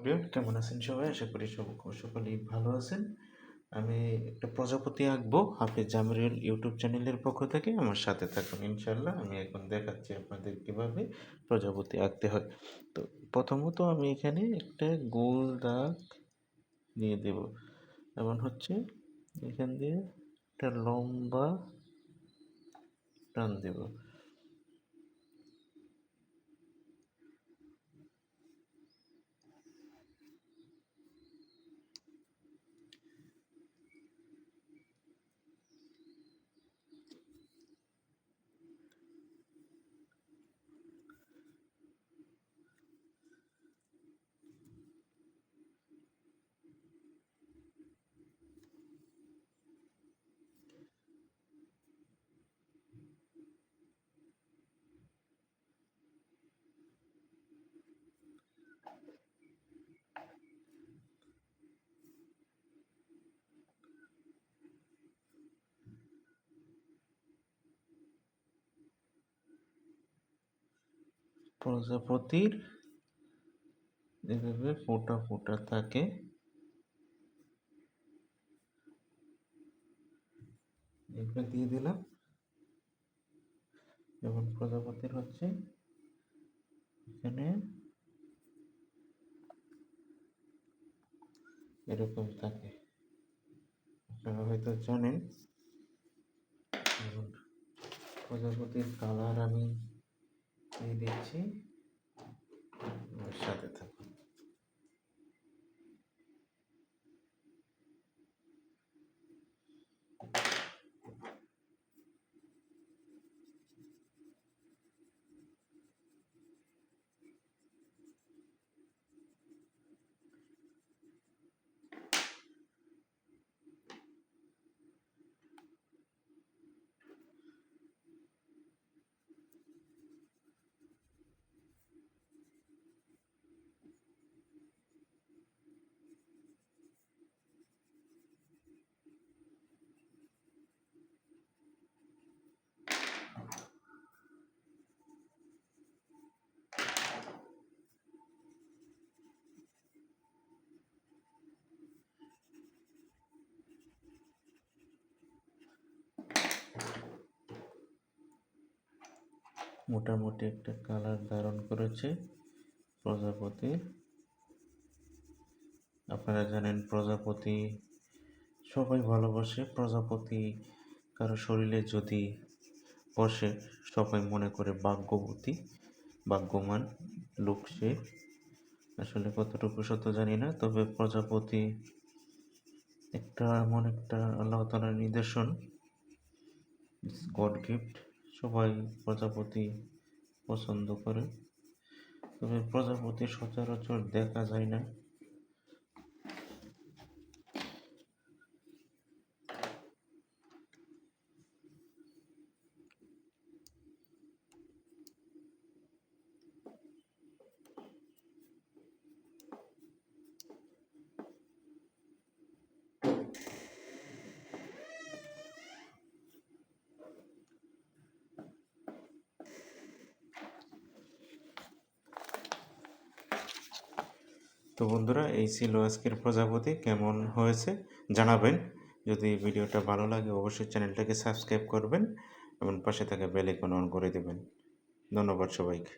Everyone, কেমন আছেন সবাই? আশা করি সকলেই ভালো আছেন। আমি একটা প্রজাপতি আঁকবো হাফিজ জামিরুল ইউটিউব চ্যানেলের পক্ষ থেকে। আমার সাথে থাকুন ইনশাল্লাহ। আমি এখন দেখাচ্ছি আপনাদের কিভাবে প্রজাপতি আঁকতে হয়। তো প্রথমত আমি এখানে একটা গোল দাগ দিয়ে দেব। এমন হচ্ছে এখান দিয়ে একটা লম্বা টান দেব। প্রজাপতির এভাবে ফোঁটা ফোঁটা থাকে, এগুলো দিয়ে দিলাম। যেমন প্রজাপতির হচ্ছে এখানে এরকম থাকে, আপনারা হয়তো জানেন। এবং প্রজাপতির কালার আমি দিয়ে দিচ্ছি, আমার সাথে থাকুন। মোটামুটি একটা কালার ধারণ করেছে প্রজাপতির। আপনারা জানেন প্রজাপতি সবাই ভালোবাসে। প্রজাপতি কারো শরীরে যদি বসে সবাই মনে করে ভাগ্যবতী, ভাগ্যবান লোক সে। আসলে কতটুকু সত্য জানি না, তবে প্রজাপতি এমন একটা আল্লাহ তাআলার নিদর্শন, গড গিফট। সবাই প্রজাপতি পছন্দ করে, তবে প্রজাপতি সচরাচর দেখা যায় না। তো বন্ধুরা, এই ছিল আজকের প্রজাপতি। কেমন হয়েছে জানাবেন। যদি ভিডিওটা ভালো লাগে অবশ্যই চ্যানেলটাকে সাবস্ক্রাইব করবেন এবং পাশে থাকা বেল আইকন অন করে দেবেন। ধন্যবাদ সবাইকে।